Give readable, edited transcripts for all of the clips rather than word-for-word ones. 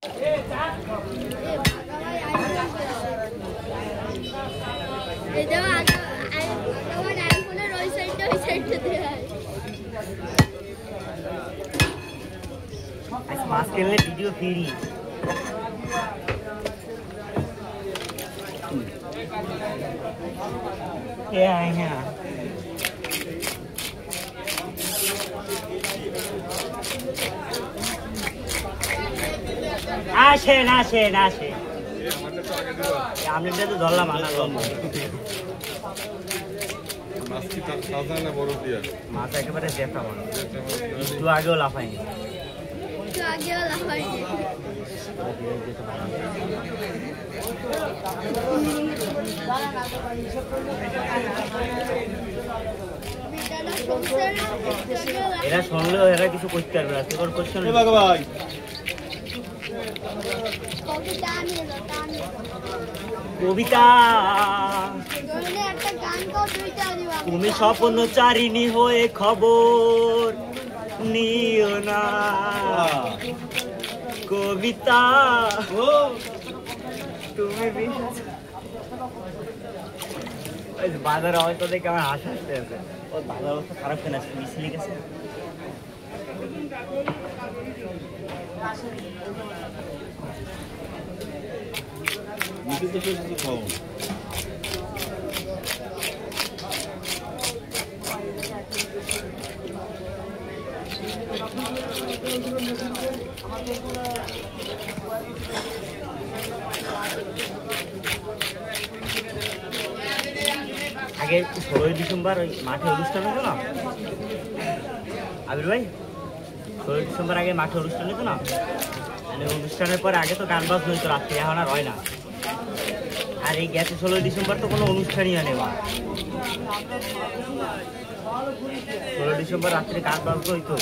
Mask खेलने video free ये आए हैं आशे नाशे नाशे हमने तो धरला माना लोग মাছটি তাজা না বড় দিয়া মাছ একেবারে জেতা মাছ একটু আগেও লাফায়নি এরা শুনলেও এরা কিছু করতে পারবে না তোর কোশ্চেন ভাই কবিতা তুমি স্বপ্নচারিণী হয়ে খবর নিও না কবিতা তুমি বাজার অবস্থা দেখে আমার হাসি আসতে আছে ওর বাজার অবস্থা খারাপ কেন আছে মিছিল গেছে আগে 16 ডিসেম্বর ওই মাঠে অনুষ্ঠান হতো না আবির ভাই 16 ডিসেম্বর আগে মাঠে অনুষ্ঠান হতো না মানে অনুষ্ঠানের পর আগে তো গান বাজনা হতো রাত্রে এখন আর হয় না আর এই গেছে 16 ডিসেম্বর তো কোনো অনুষ্ঠানই হয় না 16 ডিসেম্বর রাত্রে গান বাজনা হইতো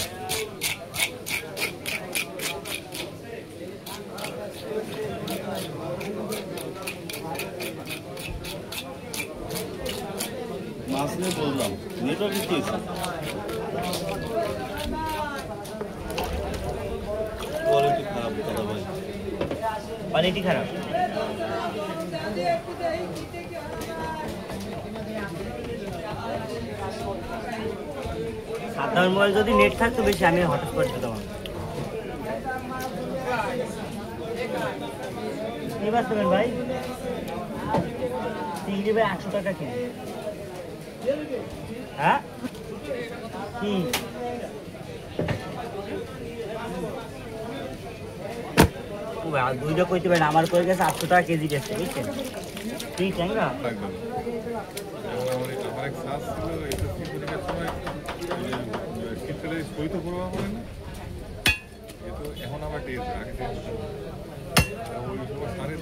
মাছ নিয়ে বললাম নেটওয়ার্ক কি আছে কোয়ালিটি খারাপ দাদা ভাই কোয়ালিটি খারাপ সাধারণ মোবাইল যদি নেট থাকতো বেশি আমি হটস্পট দিতাম কি বাঁচবেন ভাই চিংড়ি ভাই 100 টাকা কিনে হ্যাঁ কি দুইটা কইতে পারেন আমার কই গেছে 800 টাকা কেজি গেছে বুঝছেন ঠিক চ্যাংরা আমার এক শ্বাস ছিল এসএসসি পরীক্ষার সময় শীতকালে শৈত প্রবাহ হয় না তো এখন আমার টেস্ট আগে টেস্ট ওই সময় সাড়ে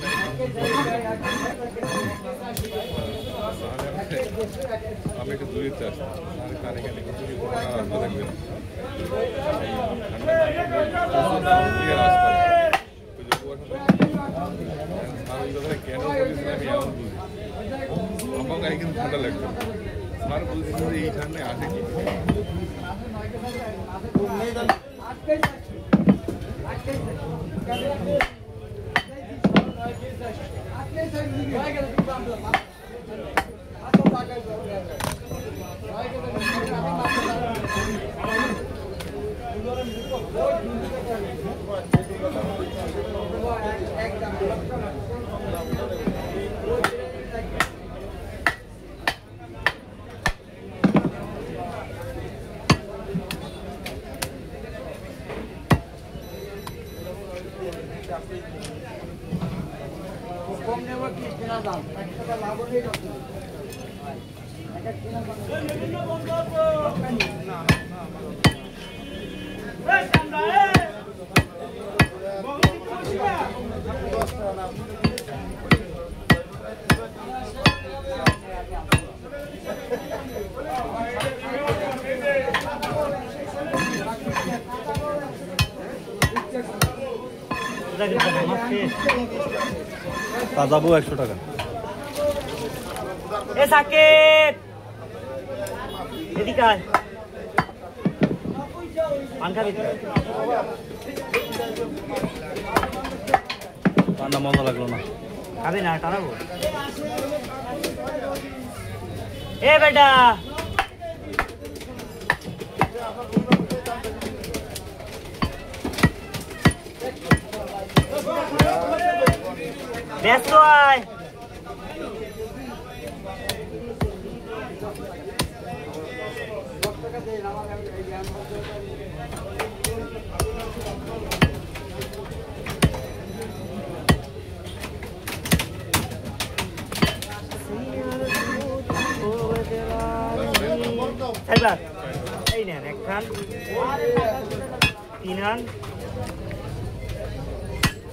আমি একটু দূরে আসতাম তার এখানে কিছু রাস্তা থাকবে কেন আমি এমন বুঝি আমার গায়ে কিন্তু ঠান্ডা লাগতো স্যার বলছিল যে এই ঠান্ডায় আসে কি তাজাবো 100 টাকা এ সাকিব এদিকে আয় পান খাবি না মজা লাগলো না। খাবি না টানাবো এ বেটা ব্যস্ত আয় এই নেন এক খান 3 রান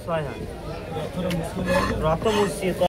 6 রান রত মুর্শিদ